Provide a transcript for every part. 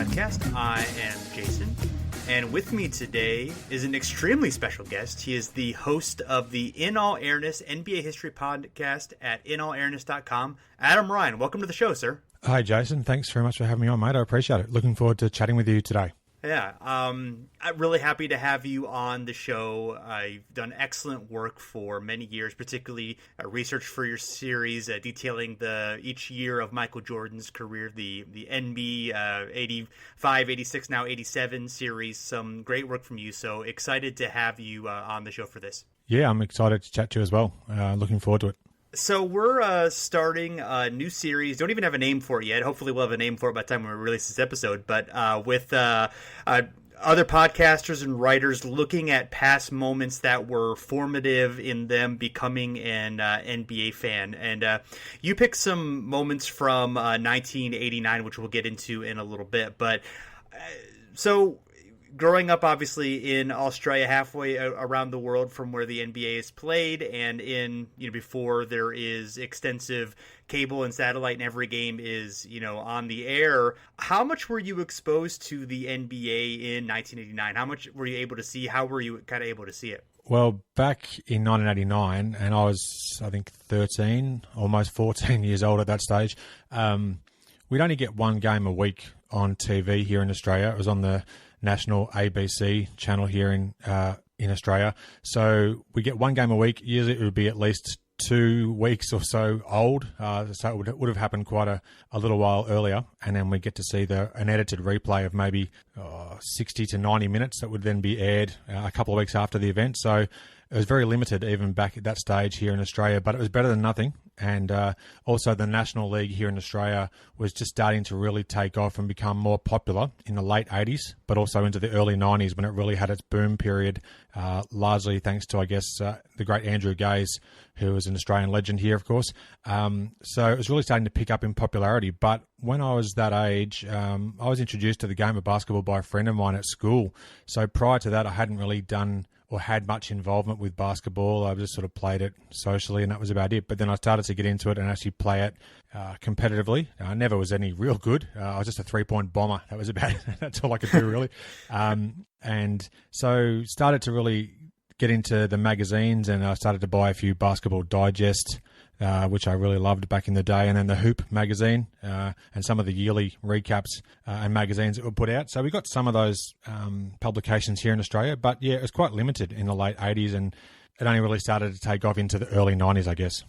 podcast. I am Jason, and with me today is an extremely special guest. He is the host of the In All Airness NBA history podcast at inallairness.com. Adam Ryan, welcome to the show, sir. Hi, Jason. Thanks very much for having me on, mate. I appreciate it. Looking forward to chatting with you today. Yeah, I'm really happy to have you on the show. You've done excellent work for many years, particularly research for your series detailing each year of Michael Jordan's career, the NB 85, 86, now 87 series. Some great work from you, so excited to have you on the show for this. Yeah, I'm excited to chat to you as well. Looking forward to it. So we're starting a new series. Don't even have a name for it yet. Hopefully we'll have a name for it by the time we release this episode. But with other podcasters and writers looking at past moments that were formative in them becoming an NBA fan. And you picked some moments from 1989, which we'll get into in a little bit. But so growing up, obviously, in Australia, halfway around the world from where the NBA is played, and before there is extensive cable and satellite, and every game is on the air. How much were you exposed to the NBA in 1989? How much were you able to see? How were you kind of able to see it? Well, back in 1989, and I was, I think, 13, almost 14 years old at that stage. We'd only get one game a week on TV here in Australia. It was on the national ABC channel here in Australia. So we get one game a week. Usually it would be at least 2 weeks or so old. So it would have happened quite a little while earlier. And then we get to see an edited replay of maybe 60 to 90 minutes that would then be aired a couple of weeks after the event. So it was very limited even back at that stage here in Australia, but it was better than nothing. And also the National League here in Australia was just starting to really take off and become more popular in the late 80s, but also into the early 90s when it really had its boom period, largely thanks to, I guess, the great Andrew Gaze, who was an Australian legend here, of course. So it was really starting to pick up in popularity. But when I was that age, I was introduced to the game of basketball by a friend of mine at school. So prior to that, I hadn't really done or had much involvement with basketball. I just sort of played it socially, and that was about it. But then I started to get into it and actually play it competitively. I never was any real good. I was just a three-point bomber. That was about it. That's all I could do, really. And so started to really get into the magazines, and I started to buy a few Basketball Digest, which I really loved back in the day, and then the Hoop magazine and some of the yearly recaps and magazines that were put out. So we got some of those publications here in Australia, but yeah, it was quite limited in the late 80s, and it only really started to take off into the early 90s, I guess.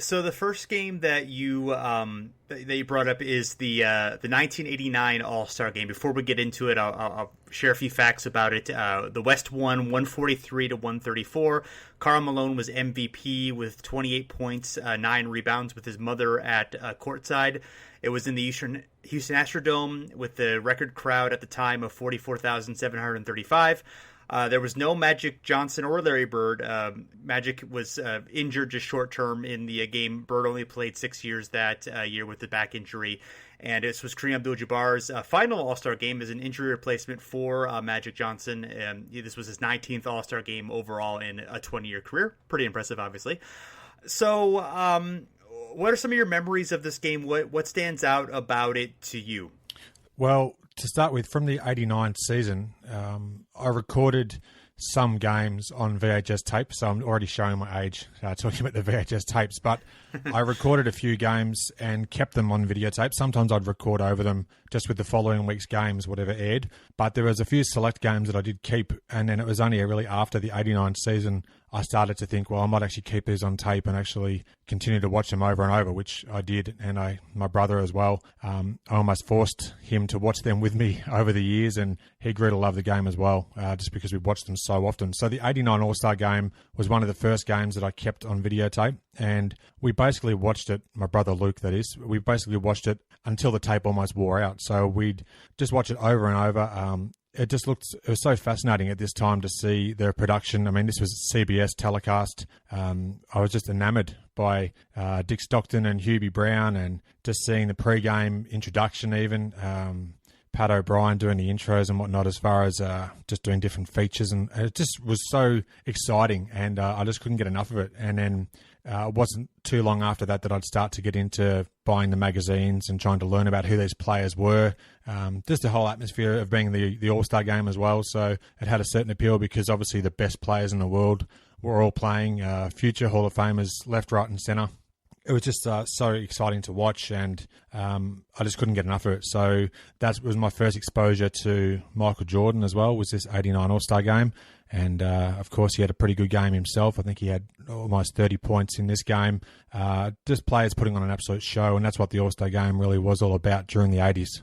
So the first game that you brought up is the 1989 All-Star game. Before we get into it, I'll share a few facts about it. The West won 143 to 134. Karl Malone was MVP with 28 points, 9 rebounds, with his mother at courtside. It was in the Houston Astrodome with the record crowd at the time of 44,735. There was no Magic Johnson or Larry Bird. Magic was injured just short term in the game. Bird only played 6 years that year with the back injury. And this was Kareem Abdul-Jabbar's final All-Star game as an injury replacement for Magic Johnson. This was his 19th All-Star game overall in a 20-year career. Pretty impressive, obviously. So what are some of your memories of this game? What stands out about it to you? Well, to start with, from the 89 season, I recorded some games on VHS tape, so I'm already showing my age talking about the VHS tapes, but I recorded a few games and kept them on videotape. Sometimes I'd record over them just with the following week's games, whatever aired, but there was a few select games that I did keep, and then it was only really after the 89 season I started to think, well, I might actually keep these on tape and actually continue to watch them over and over, which I did, and my brother as well. I almost forced him to watch them with me over the years, and he grew to love the game as well, just because we watched them so often. So the 89 All-Star game was one of the first games that I kept on videotape, and we basically watched it, my brother Luke that is, we basically watched it until the tape almost wore out. So we'd just watch it over and over. It was so fascinating at this time to see their production. I mean, this was CBS telecast. I was just enamored by Dick Stockton and Hubie Brown, and just seeing the pre-game introduction even. Pat O'Brien doing the intros and whatnot, as far as just doing different features. And it just was so exciting, and I just couldn't get enough of it. And then it wasn't too long after that I'd start to get into buying the magazines and trying to learn about who these players were. Just the whole atmosphere of being the All-Star game as well. So it had a certain appeal because obviously the best players in the world were all playing, future Hall of Famers left, right and centre. It was just so exciting to watch, and I just couldn't get enough of it. So that was my first exposure to Michael Jordan as well, was this 89 All-Star game. And, of course, he had a pretty good game himself. I think he had almost 30 points in this game. Just players putting on an absolute show, and that's what the All-Star game really was all about during the 80s.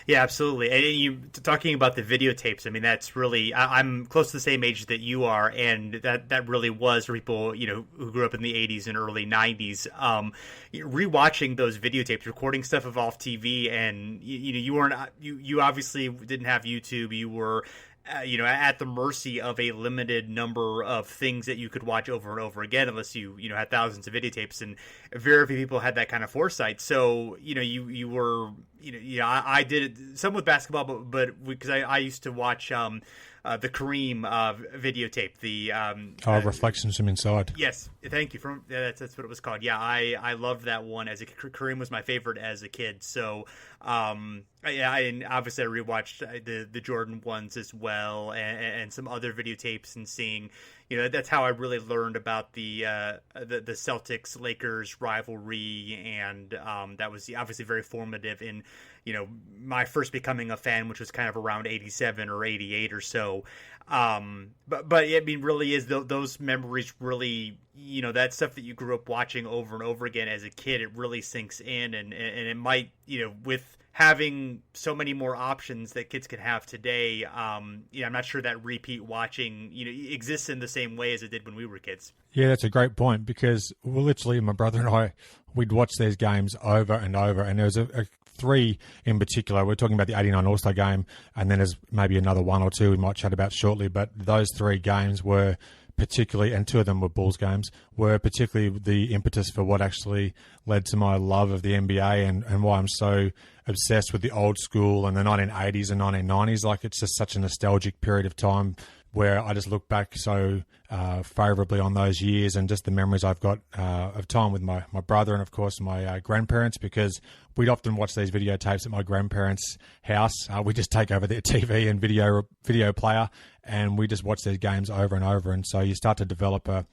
Yeah, absolutely. And you talking about the videotapes, I mean, that's really, I'm close to the same age that you are, and that really was for people, who grew up in the 80s and early 90s. Rewatching those videotapes, recording stuff of off TV, and you obviously didn't have YouTube. You were at the mercy of a limited number of things that you could watch over and over again, unless you had thousands of videotapes, and very few people had that kind of foresight. So, you were, I did it some with basketball, but because I used to watch, the Kareem videotape, the Reflections from Inside. Yes, thank you. That's what it was called. Yeah, I loved that one as Kareem was my favorite as a kid. So, and obviously I rewatched the Jordan ones as well, and some other videotapes, and seeing, that's how I really learned about the Celtics Lakers rivalry, and that was obviously very formative in my first becoming a fan, which was kind of around 87 or 88 or so. But I mean, really is those memories really, that stuff that you grew up watching over and over again as a kid, it really sinks in, and it might, with having so many more options that kids can have today, I'm not sure that repeat watching, exists in the same way as it did when we were kids. Yeah, that's a great point, because literally my brother and I, we'd watch these games over and over, and there was a three in particular. We're talking about the 89 All-Star game, and then there's maybe another one or two we might chat about shortly, but those three games were particularly, and two of them were Bulls games, were particularly the impetus for what actually led to my love of the NBA, and why I'm so obsessed with the old school and the 1980s and 1990s. Like, it's just such a nostalgic period of time where I just look back so favourably on those years, and just the memories I've got of time with my brother and, of course, my grandparents, because we'd often watch these videotapes at my grandparents' house. We just take over their TV and video player, and we just watch these games over and over. And so you start to develop a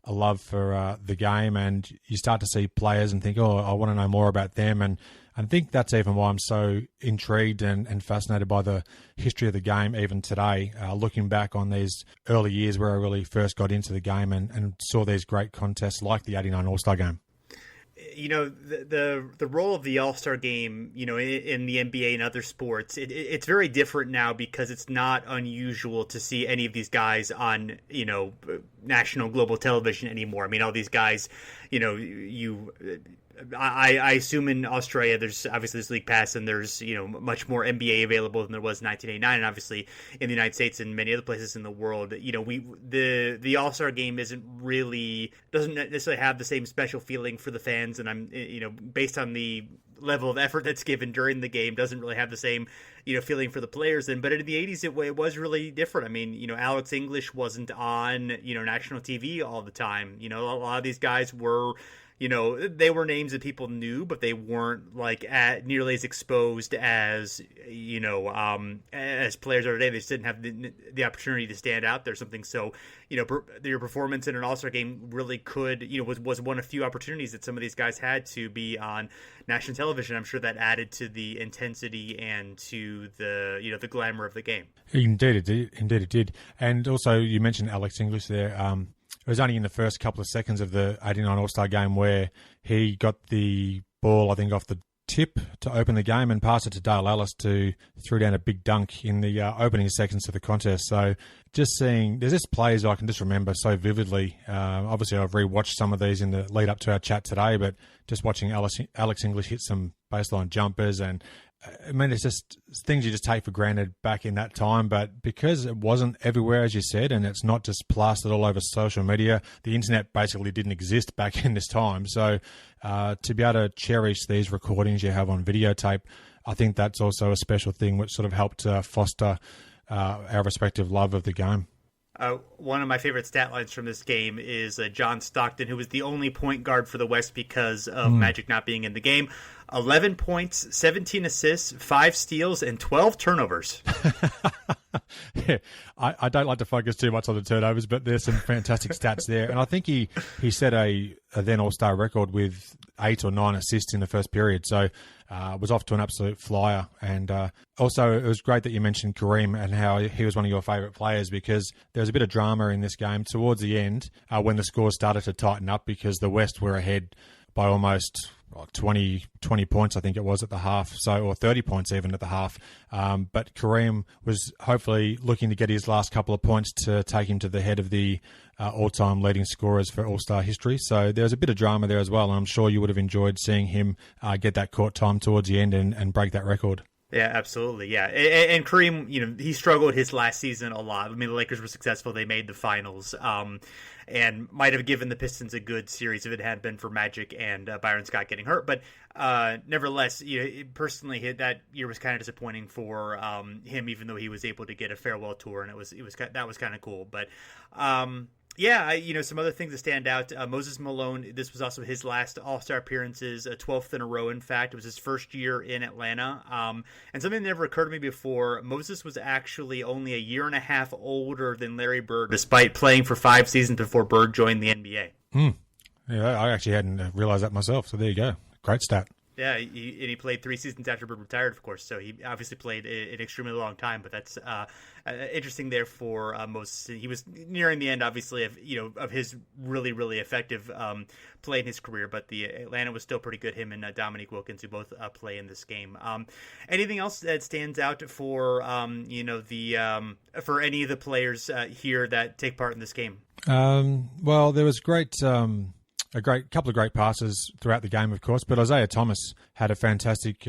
love for the game, and you start to see players and think, oh, I want to know more about them. And I think that's even why I'm so intrigued and fascinated by the history of the game even today, looking back on these early years where I really first got into the game and saw these great contests like the 89 All-Star game. The role of the All-Star game, in the NBA and other sports, it's very different now, because it's not unusual to see any of these guys on, national global television anymore. I mean, all these guys, I assume in Australia there's obviously this league pass, and there's much more NBA available than there was in 1989, and obviously in the United States and many other places in the world, the All-Star game doesn't necessarily have the same special feeling for the fans, and I'm based on the level of effort that's given during the game, doesn't really have the same feeling for the players. But in the 80s it was really different. I mean, Alex English wasn't on national TV all the time. A lot of these guys were, they were names that people knew, but they weren't nearly as exposed as as players are today. They just didn't have the opportunity to stand out there. Something so, your performance in an All-Star game really could, was one of few opportunities that some of these guys had to be on national television. I'm sure that added to the intensity and to the the glamour of the game. Indeed it did. And also, you mentioned Alex English there. It was only in the first couple of seconds of the 89 All-Star game where he got the ball, I think, off the tip to open the game and passed it to Dale Ellis, to threw down a big dunk in the opening seconds of the contest. So just seeing, there's just plays I can just remember so vividly. Obviously, I've rewatched some of these in the lead up to our chat today, but just watching Alex English hit some baseline jumpers, and I mean, it's just things you just take for granted back in that time. But because it wasn't everywhere, as you said, and it's not just plastered all over social media, the internet basically didn't exist back in this time. So to be able to cherish these recordings you have on videotape, I think that's also a special thing which sort of helped foster our respective love of the game. One of my favorite stat lines from this game is John Stockton, who was the only point guard for the West because of Magic not being in the game. 11 points, 17 assists, 5 steals, and 12 turnovers. Yeah, I don't like to focus too much on the turnovers, but there's some fantastic stats there. And I think he set a then All-Star record with 8 or 9 assists in the first period. So was off to an absolute flyer. And also, it was great that you mentioned Kareem and how he was one of your favourite players, because there was a bit of drama in this game towards the end when the scores started to tighten up, because the West were ahead by almost 20 points, I think it was at the half, or 30 points even at the half. But Kareem was hopefully looking to get his last couple of points to take him to the head of the all-time leading scorers for All-Star history. So there was a bit of drama there as well, and I'm sure you would have enjoyed seeing him get that court time towards the end and break that record. Yeah, absolutely. Yeah. And Kareem, he struggled his last season a lot. I mean, the Lakers were successful. They made the finals and might have given the Pistons a good series if it hadn't been for Magic and Byron Scott getting hurt. But nevertheless, personally, that year was kind of disappointing for him, even though he was able to get a farewell tour, and that was kind of cool. But some other things that stand out. Moses Malone, this was also his last All-Star appearances, 12th in a row, in fact. It was his first year in Atlanta. And something that never occurred to me before, Moses was actually only a year and a half older than Larry Bird, despite playing for 5 seasons before Bird joined the NBA. Yeah, I actually hadn't realized that myself, so there you go. Great stat. Yeah, he played 3 seasons after Bird retired, of course, so he obviously played an extremely long time, but that's interesting there for Moses. He was nearing the end, obviously, of his really, really effective play in his career, but the Atlanta was still pretty good, him and Dominique Wilkins, who both play in this game. Anything else that stands out for, for any of the players here that take part in this game? Well, there was a couple of great passes throughout the game, of course, but Isaiah Thomas had a fantastic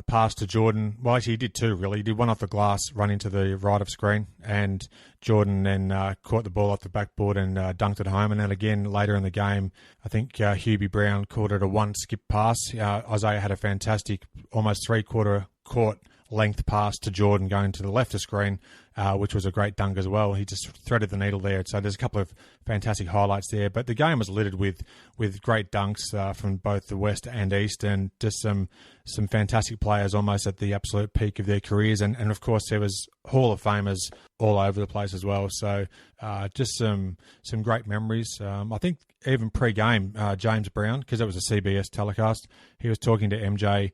pass to Jordan. Well, actually, he did 2, really. He did one off the glass, run into the right of screen, and Jordan then caught the ball off the backboard and dunked it home. And then again, later in the game, I think Hubie Brown called it a one-skip pass. Isaiah had a fantastic, almost 3/4 court length pass to Jordan going to the left of screen, which was a great dunk as well. He just threaded the needle there. So there's a couple of fantastic highlights there. But the game was littered with great dunks from both the West and East, and just some fantastic players almost at the absolute peak of their careers. And of course, there was Hall of Famers all over the place as well. So just some great memories. I think even pre-game, James Brown, because it was a CBS telecast, he was talking to MJ.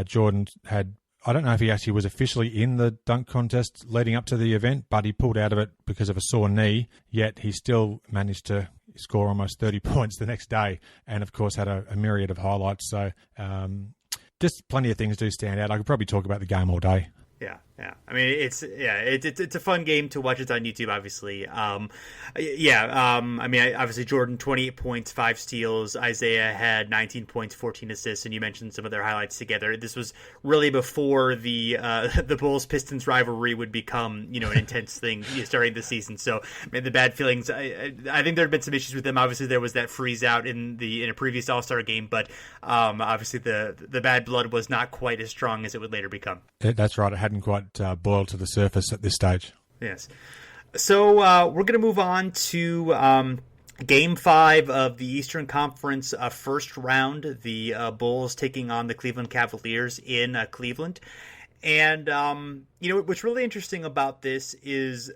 Jordan had... I don't know if he actually was officially in the dunk contest leading up to the event, but he pulled out of it because of a sore knee, yet he still managed to score almost 30 points the next day, and of course had a myriad of highlights. So just plenty of things do stand out. I could probably talk about the game all day. Yeah. I mean, it's a fun game to watch. It's on YouTube, obviously. Obviously Jordan, 28 points, 5 steals. Isaiah had 19 points, 14 assists, and you mentioned some of their highlights together. This was really before the Bulls Pistons rivalry would become an intense thing starting the season. So the bad feelings. I think there had been some issues with them. Obviously, there was that freeze out in a previous All-Star game, but obviously the bad blood was not quite as strong as it would later become. That's right. It hadn't quite boiled to the surface at this stage. Yes. So we're going to move on to Game 5 of the Eastern Conference first round. The Bulls taking on the Cleveland Cavaliers in Cleveland. And, what's really interesting about this is,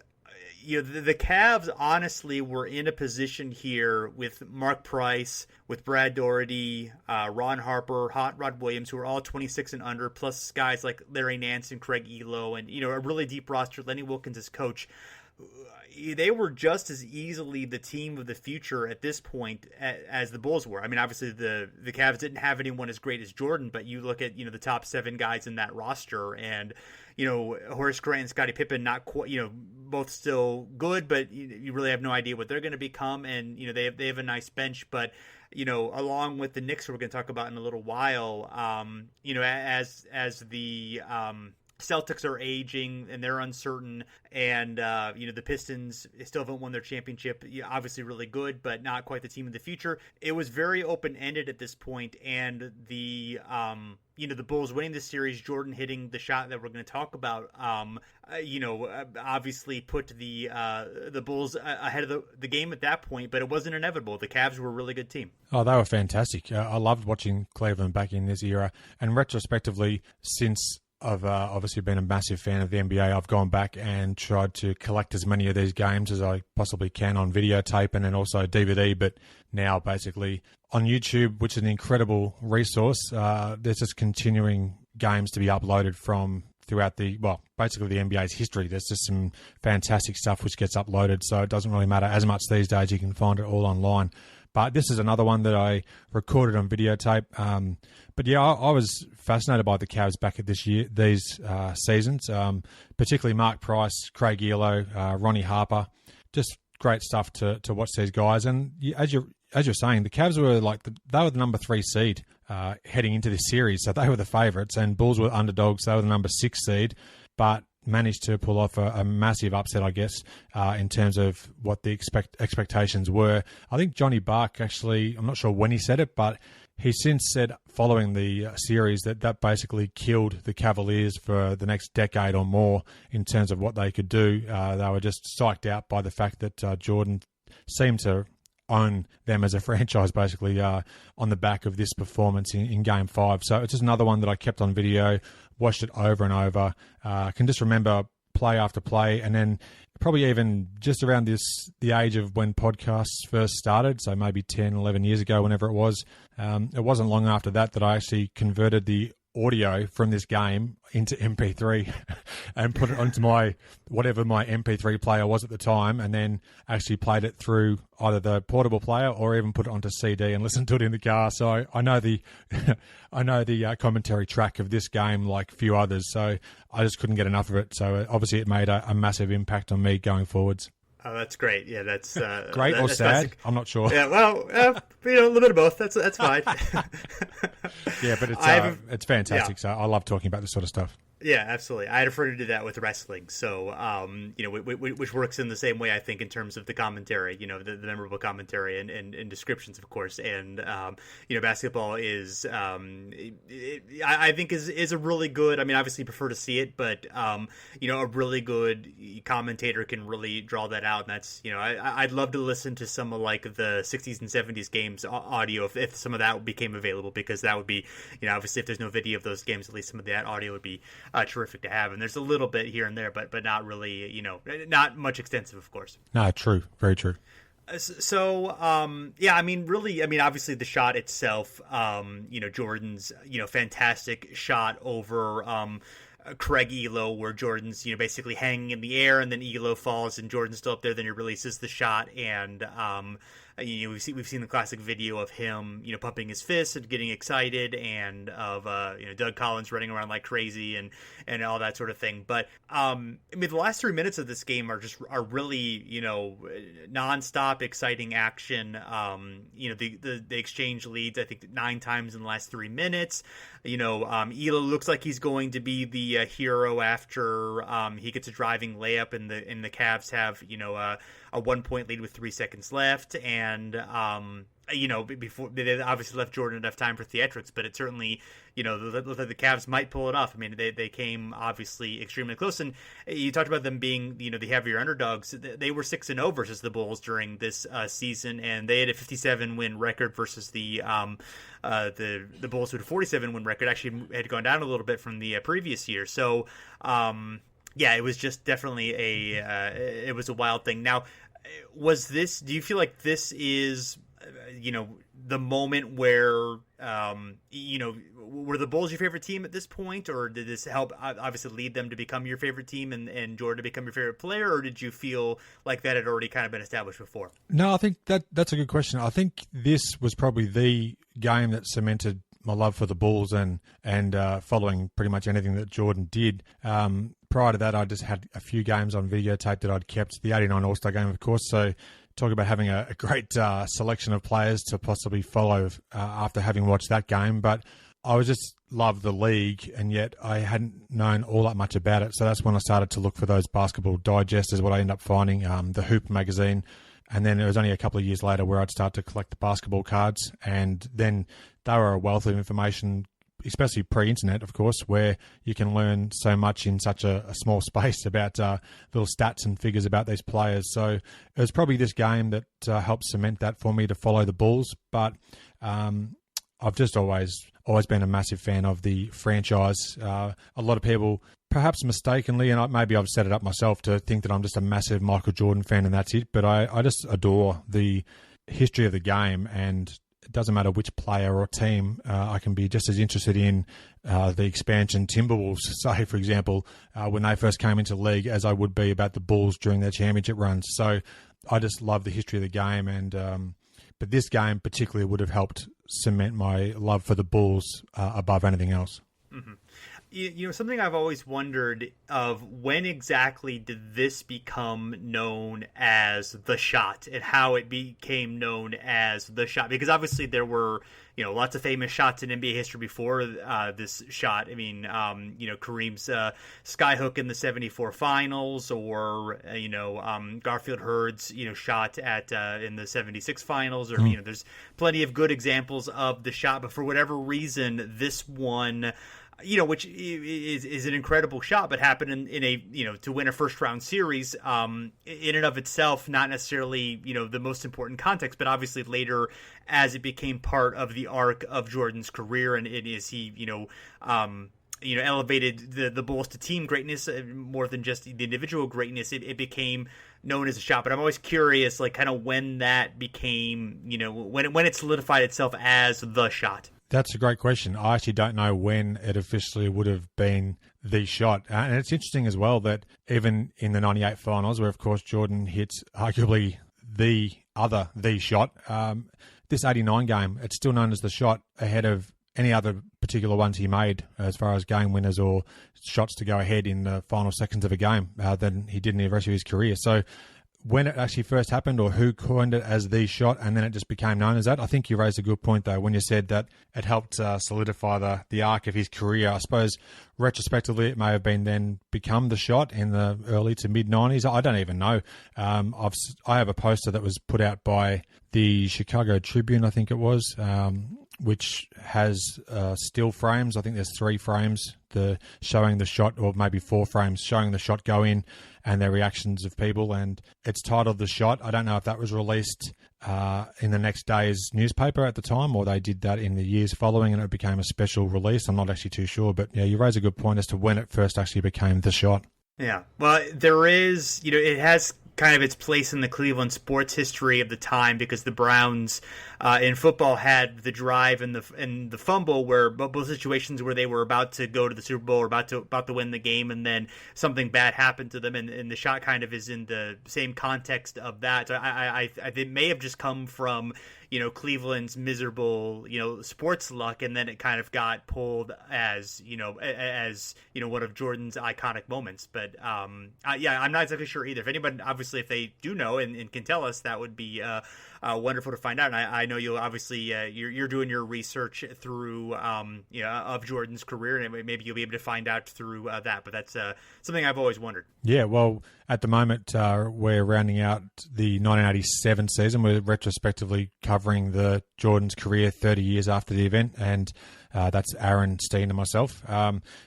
the Cavs honestly were in a position here with Mark Price, with Brad Doherty, Ron Harper, Hot Rod Williams, who are all 26 and under, plus guys like Larry Nance and Craig Elo, and a really deep roster. Lenny Wilkins as coach. They were just as easily the team of the future at this point as the Bulls were. I mean, obviously the Cavs didn't have anyone as great as Jordan, but you look at the top 7 guys in that roster, and Horace Grant and Scottie Pippen, not quite, both still good, but you really have no idea what they're going to become. And they have a nice bench, but along with the Knicks, who we're going to talk about in a little while, as the Celtics are aging and they're uncertain, and the Pistons still haven't won their championship. Obviously really good, but not quite the team of the future. It was very open-ended at this point, and the the Bulls winning the series, Jordan hitting the shot that we're going to talk about, obviously put the Bulls ahead of the game at that point, but it wasn't inevitable. The Cavs were a really good team. Oh, they were fantastic. I loved watching Cleveland back in this era, and retrospectively, since I've obviously been a massive fan of the NBA, I've gone back and tried to collect as many of these games as I possibly can on videotape and then also DVD, but now basically on YouTube, which is an incredible resource. There's just continuing games to be uploaded from throughout basically the NBA's history. There's just some fantastic stuff which gets uploaded, so it doesn't really matter as much these days. You can find it all online. But this is another one that I recorded on videotape. But yeah, I was fascinated by the Cavs back at these seasons, particularly Mark Price, Craig Elo, Ronnie Harper. Just great stuff to watch these guys. And as you're saying, the Cavs were they were the number 3 seed heading into this series, so they were the favourites, and Bulls were underdogs. They were the number 6 seed, but managed to pull off a massive upset, I guess, in terms of what the expectations were. I think Johnny Bark actually, I'm not sure when he said it, but he since said following the series that basically killed the Cavaliers for the next decade or more in terms of what they could do. They were just psyched out by the fact that Jordan seemed to own them as a franchise, basically, on the back of this performance in Game 5. So it's just another one that I kept on video, watched it over and over. Can just remember play after play, and then probably even just around the age of when podcasts first started, so maybe 10, 11 years ago, whenever it was. It wasn't long after that I actually converted the audio from this game into MP3 and put it onto whatever my MP3 player was at the time, and then actually played it through either the portable player or even put it onto CD and listened to it in the car. So I know the commentary track of this game like few others, so I just couldn't get enough of it. So obviously it made a massive impact on me going forwards. Oh, that's great. Yeah, that's great or that's sad. classic. I'm not sure. Yeah, well, a little bit of both. That's fine. Yeah, but it's fantastic. Yeah. So I love talking about this sort of stuff. Yeah, absolutely. I had a friend who did that with wrestling, so which works in the same way, I think, in terms of the commentary, the memorable commentary and descriptions, of course. And basketball is, I think is a really good. I mean, obviously, prefer to see it, but a really good commentator can really draw that out. And that's I'd love to listen to some of like the 60s and 70s games audio if some of that became available, because that would be obviously if there's no video of those games, at least some of that audio would be terrific to have. And there's a little bit here and there, but not really, not much extensive, of course. No, true. Very true. So, obviously the shot itself, Jordan's, fantastic shot over Craig Elo, where Jordan's, basically hanging in the air, and then Elo falls and Jordan's still up there, then he releases the shot, and we've seen the classic video of him, pumping his fists and getting excited, and of Doug Collins running around like crazy and all that sort of thing. But the last 3 minutes of this game are really nonstop exciting action. The exchange leads, I think, 9 times in the last 3 minutes. Elo looks like he's going to be the hero after he gets a driving layup, and the Cavs have a 1-point lead with 3 seconds left, and before they obviously left Jordan enough time for theatrics, but it certainly the Cavs might pull it off. I mean, they came obviously extremely close, and you talked about them being the heavier underdogs. They were 6-0 versus the Bulls during this season, and they had a 57 win record versus the Bulls, who had a 47 win record, actually had gone down a little bit from the previous year. So yeah, it was just definitely it was a wild thing. Now, do you feel like this is the moment where were the Bulls your favorite team at this point, or did this help obviously lead them to become your favorite team and Jordan to become your favorite player, or did you feel like that had already kind of been established before? No, I think that's a good question. I think this was probably the game that cemented my love for the Bulls and following pretty much anything that Jordan did. Prior to that, I just had a few games on videotape that I'd kept. The 89 All-Star game, of course, so talk about having a great selection of players to possibly follow after having watched that game. But I was just loved the league, and yet I hadn't known all that much about it. So that's when I started to look for those basketball digests, is what I ended up finding, the Hoop magazine. And then it was only a couple of years later where I'd start to collect the basketball cards. And then they were a wealth of information, especially pre-internet, of course, where you can learn so much in such a small space about little stats and figures about these players. So it was probably this game that helped cement that for me to follow the Bulls. But I've just always been a massive fan of the franchise. A lot of people, perhaps mistakenly, and maybe I've set it up myself to think that I'm just a massive Michael Jordan fan and that's it, but I just adore the history of the game, and it doesn't matter which player or team. I can be just as interested in the expansion Timberwolves, say, for example, when they first came into the league, as I would be about the Bulls during their championship runs. So I just love the history of the game, and but this game particularly would have helped cement my love for the Bulls above anything else. Mm-hmm. You know, something I've always wondered of, when exactly did this become known as the shot, and how it became known as the shot? Because obviously there were, you know, lots of famous shots in NBA history before this shot. I mean, you know, Kareem's skyhook in the '74 finals, or Garfield Hurd's, you know, shot at in the '76 finals, or you know, there's plenty of good examples of the shot. But for whatever reason, this one, you know, which is an incredible shot, but happened in a, you know, to win a first round series, in and of itself, not necessarily, you know, the most important context, but obviously later, as it became part of the arc of Jordan's career, and it is, he, elevated the Bulls to team greatness more than just the individual greatness. It became known as a shot. But I'm always curious, like, kind of when that became, you know, when it solidified itself as the shot. That's a great question. I actually don't know when it officially would have been the shot. And it's interesting as well that even in the 98 finals, where, of course, Jordan hits arguably the shot, this 89 game, it's still known as the shot ahead of any other particular ones he made as far as game winners or shots to go ahead in the final seconds of a game than he did in the rest of his career. So when it actually first happened, or who coined it as the shot, and then it just became known as that, I think you raised a good point, though, when you said that it helped solidify the arc of his career. I suppose retrospectively it may have been then become the shot in the early to mid-90s. I don't even know. I have a poster that was put out by the Chicago Tribune, I think it was, which has still frames. I think there's 3 frames showing the shot, or maybe 4 frames showing the shot go in and their reactions of people, and it's titled The Shot. I don't know if that was released in the next day's newspaper at the time, or they did that in the years following and it became a special release. I'm not actually too sure, but yeah, you raise a good point as to when it first actually became the shot. Yeah, well, there is, you know, it has kind of its place in the Cleveland sports history of the time, because the Browns in football had the drive and the fumble, where both situations where they were about to go to the Super Bowl or about to win the game, and then something bad happened to them, and the shot kind of is in the same context of that. So I it may have just come from, you know, Cleveland's miserable, you know, sports luck, and then it kind of got pulled as one of Jordan's iconic moments. But yeah, I'm not exactly sure either. If anybody, obviously, if they do know and can tell us, that would be wonderful to find out. And I know you'll obviously you're doing your research through of Jordan's career, and maybe you'll be able to find out through that. But that's something I've always wondered. Yeah, well, at the moment we're rounding out the 1987 season. We're retrospectively covering the Jordan's career 30 years after the event, and that's Aaron, Steen, and myself.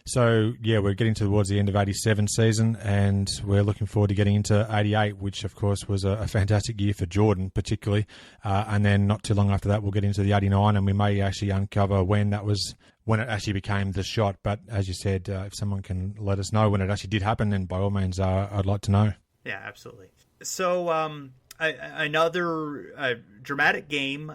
So yeah, we're getting towards the end of 87 season, and we're looking forward to getting into 88, which of course was a fantastic year for Jordan, particularly. And then not too long after that, we'll get into the 89, and we may actually uncover when it actually became the shot. But as you said, if someone can let us know when it actually did happen, then by all means, I'd like to know. Yeah, absolutely. So another dramatic game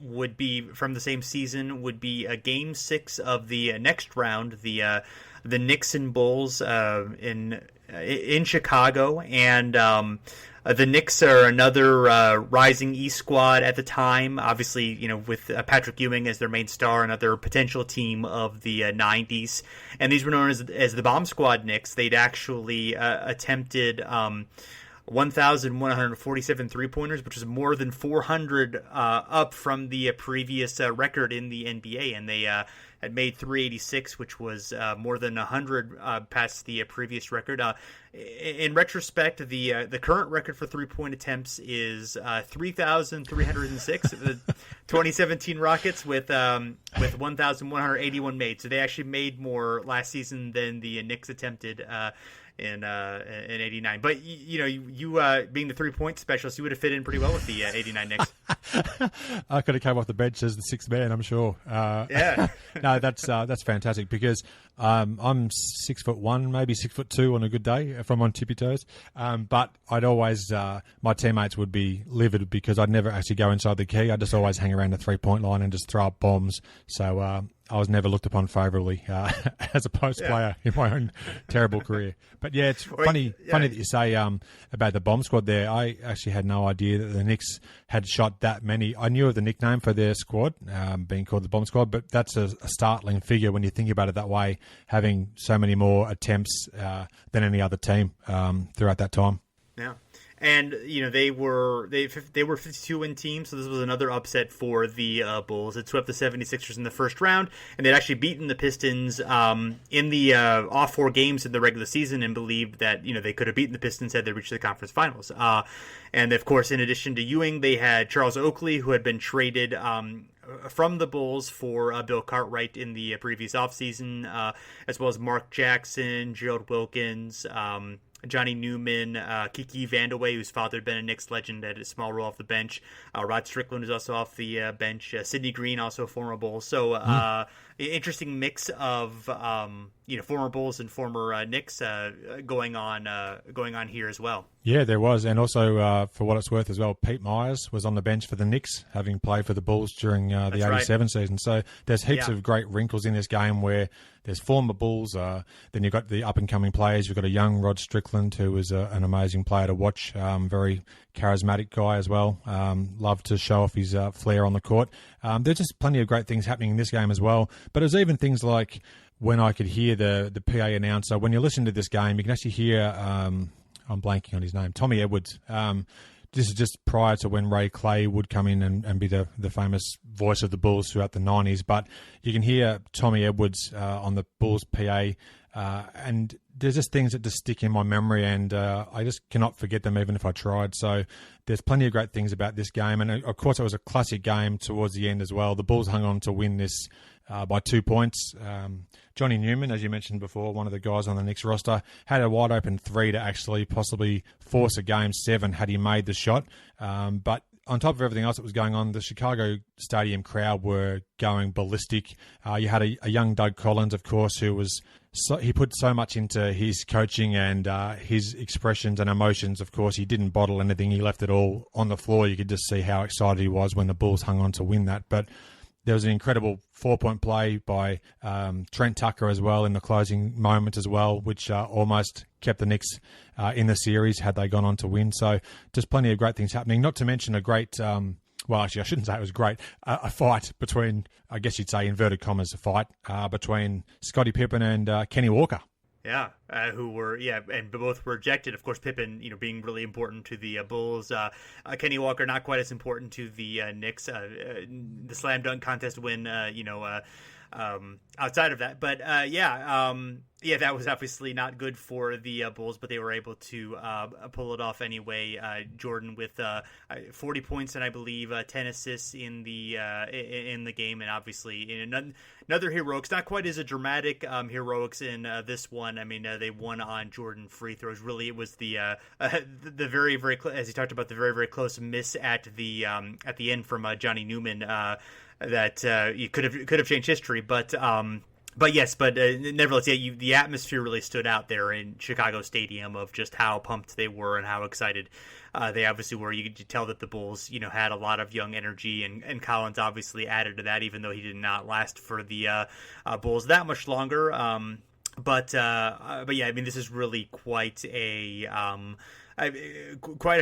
would be from the same season would be a Game 6 of the next round, the Knicks and Bulls in Chicago, and the Knicks are another rising East squad at the time. Obviously, you know, with Patrick Ewing as their main star, another potential team of the 90s, and these were known as the Bomb Squad Knicks. They'd actually attempted 1,147 three-pointers, which is more than 400 up from the previous record in the NBA. And they had made 386, which was more than 100 past the previous record. In retrospect, the current record for three-point attempts is 3,306. The 2017 Rockets with 1,181 made. So they actually made more last season than the Knicks attempted in '89. But you being the 3-point specialist, you would have fit in pretty well with the '89 Knicks. I could have come off the bench as the sixth man, I'm sure. Yeah. No, that's fantastic because I'm 6'1", maybe 6'2" on a good day if I'm on tippy toes. But I'd always my teammates would be livid because I'd never actually go inside the key. I'd just always hang around the 3-point line and just throw up bombs. So I was never looked upon favourably as a post player in my own terrible career. But yeah, it's funny that you say about the bomb squad there. I actually had no idea that the Knicks had shot that many. I knew of the nickname for their squad being called the bomb squad, but that's a startling figure when you think about it that way, having so many more attempts than any other team throughout that time. Yeah. And they were 52-win team, so this was another upset for the Bulls. It swept the 76ers in the first round, and they'd actually beaten the Pistons in the off 4 games in the regular season, and believed that they could have beaten the Pistons had they reached the conference finals. And of course, in addition to Ewing, they had Charles Oakley, who had been traded from the Bulls for Bill Cartwright in the previous offseason, as well as Mark Jackson, Gerald Wilkins, Johnny Newman, Kiki Vandeweghe, whose father had been a Knicks legend, had a small role off the bench. Rod Strickland was also off the bench. Sidney Green, also a former Bull. So interesting mix of former Bulls and former Knicks going on here as well. Yeah, there was, and also for what it's worth as well, Pete Myers was on the bench for the Knicks, having played for the Bulls during the '87 season. So there's heaps of great wrinkles in this game where there's former Bulls, then you've got the up-and-coming players. You've got a young Rod Strickland, who was an amazing player to watch, very charismatic guy as well. Loved to show off his flair on the court. There's just plenty of great things happening in this game as well. But there's even things like when I could hear the PA announcer, when you listen to this game, you can actually hear, I'm blanking on his name, Tommy Edwards. This is just prior to when Ray Clay would come in and be the famous voice of the Bulls throughout the 90s. But you can hear Tommy Edwards on the Bulls PA, and there's just things that just stick in my memory, and I just cannot forget them even if I tried. So there's plenty of great things about this game. And, of course, it was a classic game towards the end as well. The Bulls hung on to win this by 2 points. Johnny Newman, as you mentioned before, one of the guys on the Knicks roster, had a wide-open 3 to actually possibly force a Game 7 had he made the shot. But on top of everything else that was going on, the Chicago Stadium crowd were going ballistic. You had a young Doug Collins, of course, who was he put so much into his coaching and his expressions and emotions. Of course, he didn't bottle anything. He left it all on the floor. You could just see how excited he was when the Bulls hung on to win that. But there was an incredible 4-point play by Trent Tucker as well in the closing moment as well, which almost kept the Knicks in the series had they gone on to win. So just plenty of great things happening, not to mention a great, well, actually, I shouldn't say it was great, a fight between, I guess you'd say, inverted commas, a fight between Scottie Pippen and Kenny Walker. Yeah, who were, and both were ejected. Of course, Pippen, being really important to the Bulls. Kenny Walker, not quite as important to the Knicks. The slam dunk contest win, outside of that. But, that was obviously not good for the Bulls, but they were able to pull it off anyway. Jordan with 40 points and I believe 10 assists in the game, and obviously another heroics, not quite as a dramatic heroics in this one. I mean, they won on Jordan free throws. Really, it was the very, very as he talked about, the very, very close miss at the end from Johnny Newman that you could have changed history, but nevertheless, the atmosphere really stood out there in Chicago Stadium of just how pumped they were and how excited they obviously were. You could tell that the Bulls, had a lot of young energy, and Collins obviously added to that, even though he did not last for the Bulls that much longer. But yeah, I mean, this is really quite a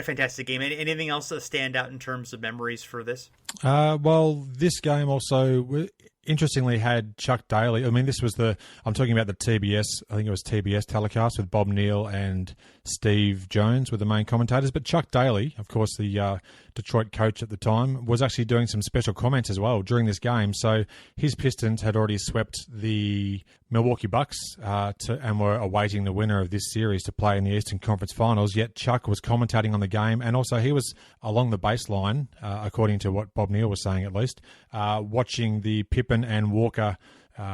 fantastic game. Anything else stand out in terms of memories for this? Well, this game also interestingly had Chuck Daly. I mean, I'm talking about the TBS, I think it was TBS telecast with Bob Neal and Steve Jones were the main commentators. But Chuck Daly, of course, the Detroit coach at the time, was actually doing some special comments as well during this game. So his Pistons had already swept the Milwaukee Bucks and were awaiting the winner of this series to play in the Eastern Conference Finals. Yet Chuck was commentating on the game, and also he was along the baseline, according to what Bob Neal was saying at least, watching the Pippen and Walker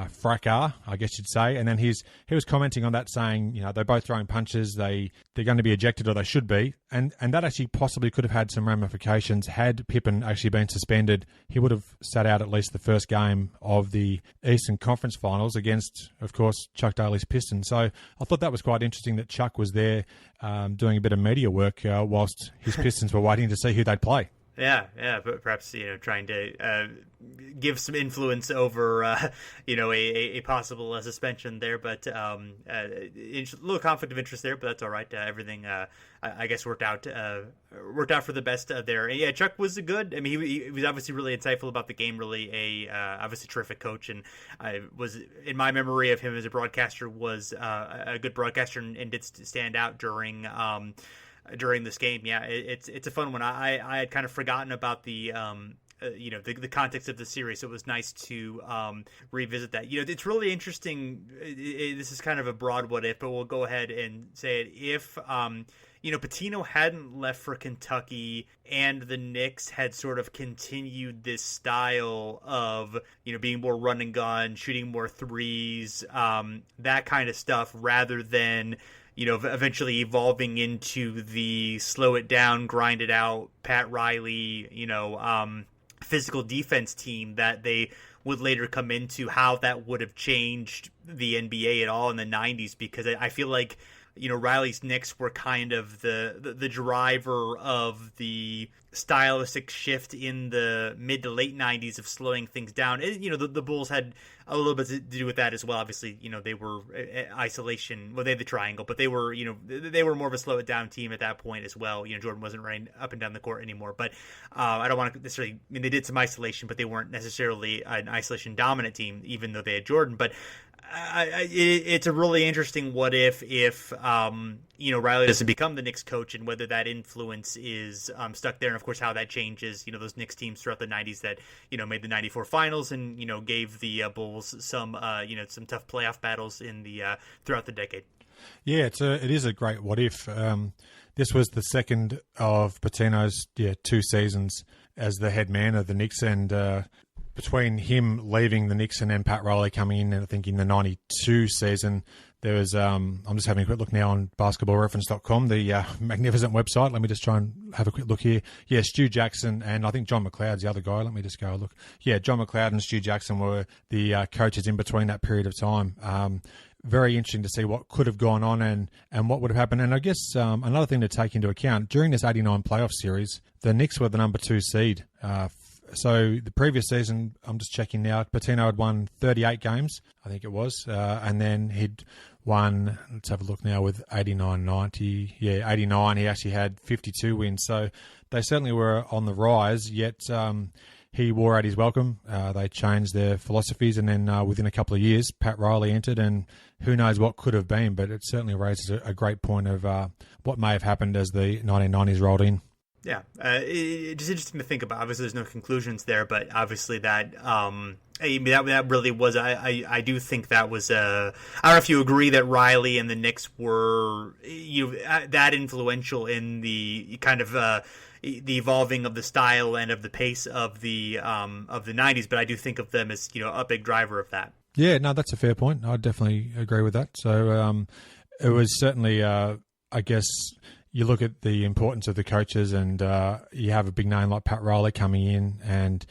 fracas, I guess you'd say. And then he was commenting on that, saying, they're both throwing punches, they're going to be ejected, or they should be. And that actually possibly could have had some ramifications. Had Pippen actually been suspended, he would have sat out at least the first game of the Eastern Conference Finals against, of course, Chuck Daly's Pistons. So I thought that was quite interesting that Chuck was there doing a bit of media work whilst his Pistons were waiting to see who they'd play. Yeah, but perhaps trying to give some influence over a possible suspension there, but a little conflict of interest there, but that's all right. Everything I guess worked out for the best there. And yeah, Chuck was good. I mean, he was obviously really insightful about the game. Really obviously terrific coach, and I was in my memory of him as a broadcaster was a good broadcaster and did stand out during this game. Yeah, it's a fun one. I had kind of forgotten about the context of the series, so it was nice to revisit that. It's really interesting. This is kind of a broad what if, but we'll go ahead and say it. If Pitino hadn't left for Kentucky and the Knicks had sort of continued this style of, being more run and gun, shooting more threes, that kind of stuff, rather than eventually evolving into the slow it down, grind it out, Pat Riley, physical defense team that they would later come into, how that would have changed the NBA at all in the 90s, because I feel like, Riley's Knicks were kind of the driver of the stylistic shift in the mid to late 90s of slowing things down. And, the Bulls had a little bit to do with that as well. Obviously, they were isolation. Well, they had the triangle, but they were more of a slow it down team at that point as well. Jordan wasn't running up and down the court anymore. But I don't want to necessarily. I mean, they did some isolation, but they weren't necessarily an isolation dominant team, even though they had Jordan. But it's a really interesting what if Riley doesn't become the Knicks coach, and whether that influence is stuck there, and of course how that changes those Knicks teams throughout the 90s that made the 94 finals and gave the Bulls some tough playoff battles in the throughout the decade. Yeah, it is a great what if. This was the second of Pitino's 2 seasons as the head man of the Knicks, and between him leaving the Knicks and then Pat Riley coming in, I think in the 92 season, there was, I'm just having a quick look now on basketballreference.com, the magnificent website. Let me just try and have a quick look here. Yeah, Stu Jackson and I think John McLeod's the other guy. Let me just go look. Yeah, John McLeod and Stu Jackson were the coaches in between that period of time. Very interesting to see what could have gone on and what would have happened. And I guess another thing to take into account, during this 89 playoff series, the Knicks were the number 2 seed. So the previous season, I'm just checking now, Pitino had won 38 games, I think it was, and then he'd won, let's have a look now, with 89-90. Yeah, 89, he actually had 52 wins. So they certainly were on the rise, yet he wore out his welcome. They changed their philosophies, and then within a couple of years, Pat Riley entered, and who knows what could have been, but it certainly raises a great point of what may have happened as the 1990s rolled in. Yeah, it's just interesting to think about. Obviously, there's no conclusions there, but obviously that that really was. I do think that was. I don't know if you agree that Riley and the Knicks were that influential in the kind of the evolving of the style and of the pace of the 90s, but I do think of them as a big driver of that. Yeah, no, that's a fair point. I definitely agree with that. So it was certainly, I guess. You look at the importance of the coaches, and you have a big name like Pat Riley coming in and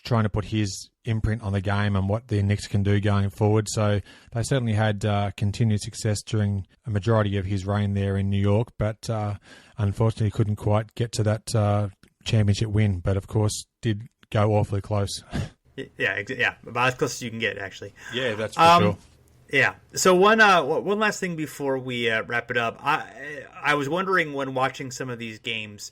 trying to put his imprint on the game and what the Knicks can do going forward. So they certainly had continued success during a majority of his reign there in New York, but unfortunately couldn't quite get to that championship win. But of course, did go awfully close. Yeah, about as close as you can get, actually. Yeah, that's for sure. Yeah. So one last thing before we wrap it up, I was wondering when watching some of these games,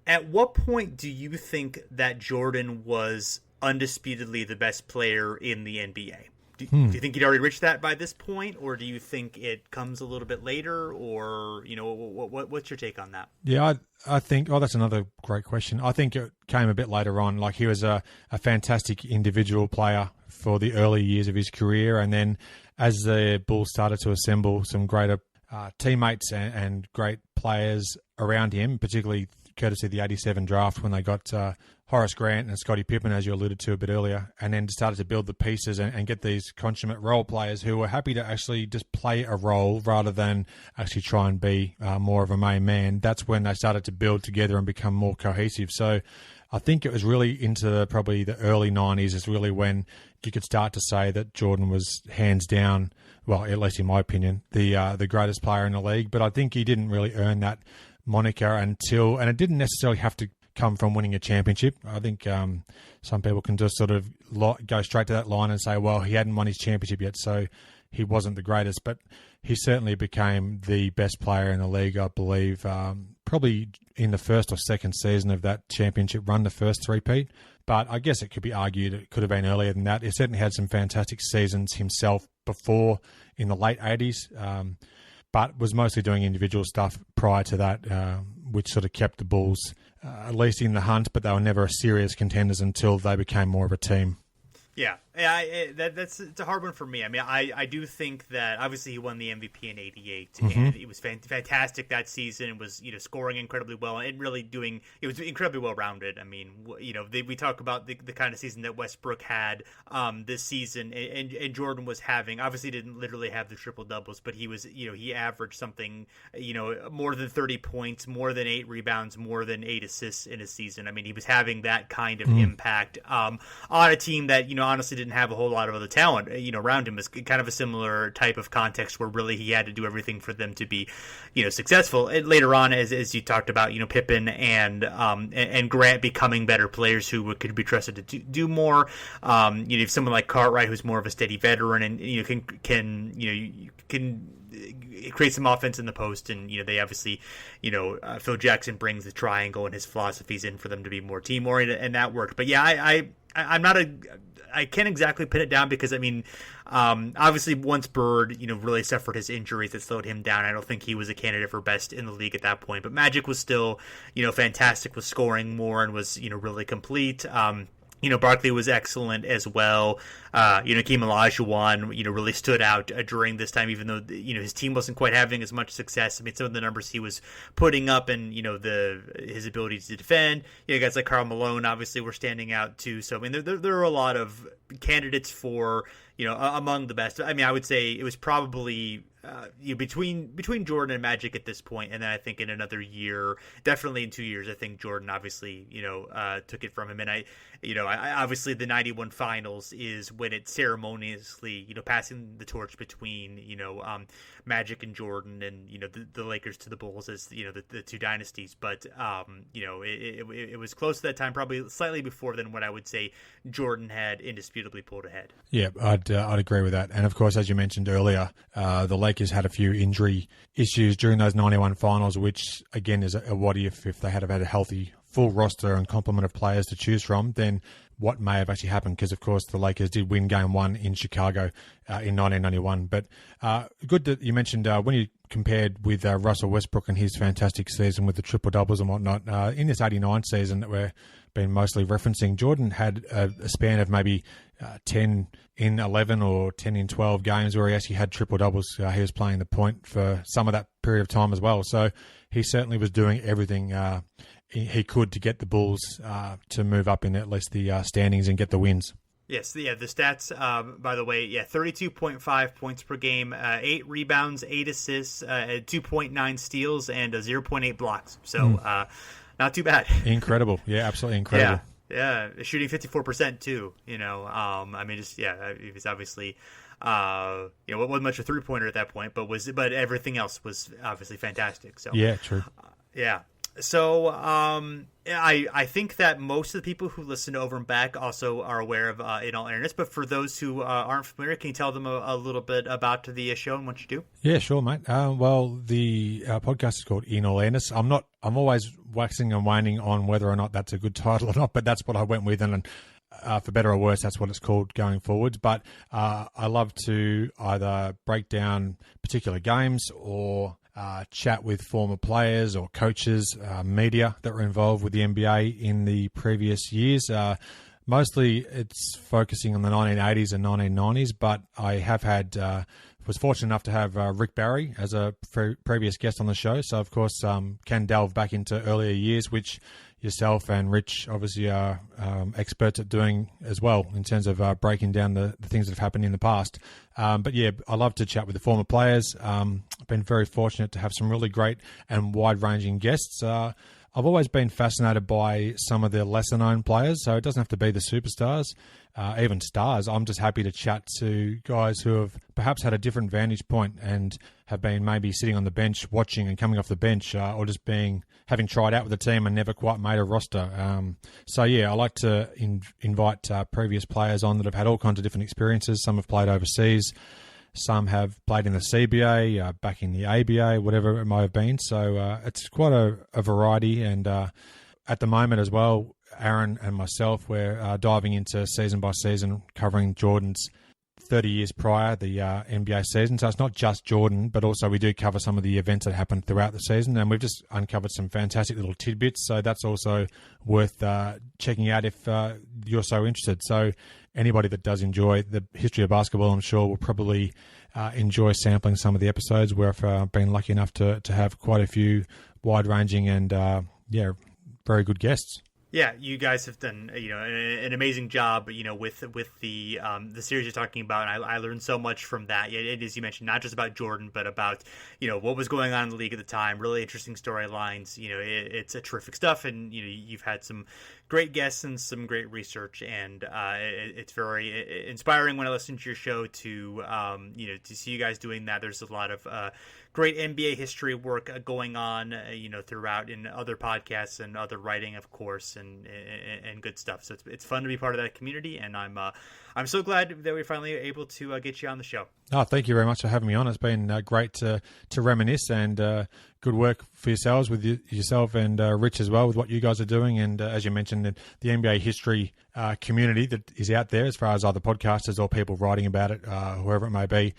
At what point do you think that Jordan was undisputedly the best player in the NBA? Do you think he'd already reached that by this point, or do you think it comes a little bit later, or what's your take on that? Yeah, I think. Oh, that's another great question. I think it came a bit later on. Like he was a fantastic individual player for the early years of his career, and then as the Bulls started to assemble some greater teammates and great players around him, particularly courtesy of the '87 draft when they got Horace Grant and Scottie Pippen, as you alluded to a bit earlier, and then started to build the pieces and get these consummate role players who were happy to actually just play a role rather than actually try and be more of a main man. That's when they started to build together and become more cohesive. So I think it was really into probably the early 90s is really when you could start to say that Jordan was hands down, well, at least in my opinion, the greatest player in the league. But I think he didn't really earn that moniker and it didn't necessarily have to come from winning a championship. I think some people can just sort of go straight to that line and say, well, he hadn't won his championship yet, so he wasn't the greatest. But he certainly became the best player in the league, I believe, probably in the first or second season of that championship run, the first three-peat. But I guess it could be argued it could have been earlier than that. He certainly had some fantastic seasons himself before in the late 80s, but was mostly doing individual stuff prior to that, which sort of kept the Bulls at least in the hunt, but they were never serious contenders until they became more of a team. Yeah, it's a hard one for me. I mean, I do think that obviously he won the MVP in '88, and it was fantastic that season. Was scoring incredibly well and really doing. It was incredibly well rounded. I mean, we talk about the kind of season that Westbrook had this season, and Jordan was having. Obviously, didn't literally have the triple doubles, but he was he averaged something more than 30 points, more than 8 rebounds, more than 8 assists in a season. I mean, he was having that kind of impact on a team that honestly didn't have a whole lot of other talent around him. Is kind of a similar type of context where really he had to do everything for them to be successful. And later on, as you talked about, Pippen and Grant becoming better players who could be trusted to do more. You have someone like Cartwright who's more of a steady veteran and can create some offense in the post, and they obviously Phil Jackson brings the triangle and his philosophies in for them to be more team oriented, and that worked. But yeah, I can't exactly pin it down because I mean, obviously once Bird really suffered his injuries that slowed him down, I don't think he was a candidate for best in the league at that point. But Magic was still fantastic, was scoring more and was really complete. Barkley was excellent as well. Hakeem Olajuwon, really stood out during this time, even though his team wasn't quite having as much success. I mean, some of the numbers he was putting up and his ability to defend. Guys like Karl Malone obviously were standing out too. So I mean, there are a lot of candidates for among the best. I mean, I would say it was probably between Jordan and Magic at this point, and then I think in another year, definitely in 2 years, I think Jordan obviously took it from him. And I obviously the '91 Finals is when it ceremoniously passing the torch between Magic and Jordan, and the Lakers to the Bulls as the two dynasties. But it was close to that time, probably slightly before than what I would say Jordan had indisputably pulled ahead. Yeah, I'd agree with that. And of course, as you mentioned earlier, the Lakers had a few injury issues during those '91 Finals, which again is a what if they had a healthy full roster and complement of players to choose from, then what may have actually happened, because of course the Lakers did win Game 1 in Chicago in 1991. But good that you mentioned when you compared with Russell Westbrook and his fantastic season with the triple doubles and whatnot, in this '89 season that we're been mostly referencing, Jordan had a span of maybe 10 in 11 or 10 in 12 games where he actually had triple doubles. He was playing the point for some of that period of time as well. So he certainly was doing everything he could to get the Bulls to move up in at least the standings and get the wins. Yes, the stats, by the way, 32.5 points per game, 8 rebounds, 8 assists, 2.9 steals, and 0.8 blocks. So not too bad. Incredible. Yeah, absolutely incredible. Yeah, shooting 54% too. I mean, he was obviously, wasn't much a 3-pointer at that point, but everything else was obviously fantastic. So yeah, true. Yeah. So I think that most of the people who listen to Over and Back also are aware of In All Airness. But for those who aren't familiar, can you tell them a little bit about the show and what you do? Yeah, sure, mate. Well, the podcast is called In All Airness. I'm always waxing and waning on whether or not that's a good title or not, but that's what I went with, and for better or worse, that's what it's called going forwards. But I love to either break down particular games or chat with former players or coaches, media that were involved with the NBA in the previous years. Mostly it's focusing on the 1980s and 1990s, but I have was fortunate enough to have Rick Barry as a previous guest on the show. So, of course, can delve back into earlier years, which yourself and Rich obviously are experts at doing as well in terms of breaking down the things that have happened in the past. But yeah, I love to chat with the former players. I've been very fortunate to have some really great and wide-ranging guests. I've always been fascinated by some of the lesser-known players, so it doesn't have to be the superstars, even stars. I'm just happy to chat to guys who have perhaps had a different vantage point and have been maybe sitting on the bench watching and coming off the bench, or just having tried out with the team and never quite made a roster. So yeah, I like to invite previous players on that have had all kinds of different experiences. Some have played overseas. Some have played in the CBA, back in the ABA, whatever it might have been. So it's quite a variety. And at the moment as well, Aaron and myself, we're diving into season by season, covering Jordan's 30 years prior, the NBA season. So it's not just Jordan, but also we do cover some of the events that happened throughout the season. And we've just uncovered some fantastic little tidbits. So that's also worth checking out if you're so interested. So anybody that does enjoy the history of basketball, I'm sure will probably enjoy sampling some of the episodes where I've been lucky enough to have quite a few wide-ranging and, very good guests. Yeah, you guys have done an amazing job, with the series you're talking about. And I learned so much from that. It is, you mentioned, not just about Jordan, but about what was going on in the league at the time. Really interesting storylines. It's a terrific stuff, and you've had some great guests and some great research, and it's very inspiring when I listen to your show to see you guys doing that. There's a lot of great NBA history work going on, throughout in other podcasts and other writing, of course, and good stuff. So it's fun to be part of that community, and I'm so glad that we're finally able to get you on the show. Oh, thank you very much for having me on. It's been great to reminisce, and good work for yourselves with yourself and Rich as well with what you guys are doing. And as you mentioned, the NBA history community that is out there, as far as other podcasters or people writing about it, whoever it may be.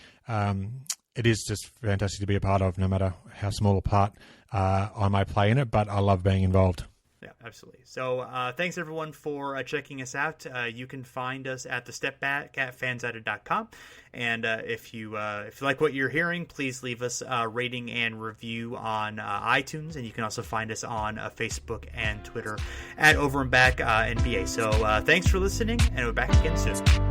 It is just fantastic to be a part of, no matter how small a part I may play in it, but I love being involved. Yeah, absolutely. So thanks, everyone, for checking us out. You can find us at the Step Back at fansided.com. And if you like what you're hearing, please leave us a rating and review on iTunes. And you can also find us on Facebook and Twitter at Over and Back NBA. So thanks for listening, and we're back again soon.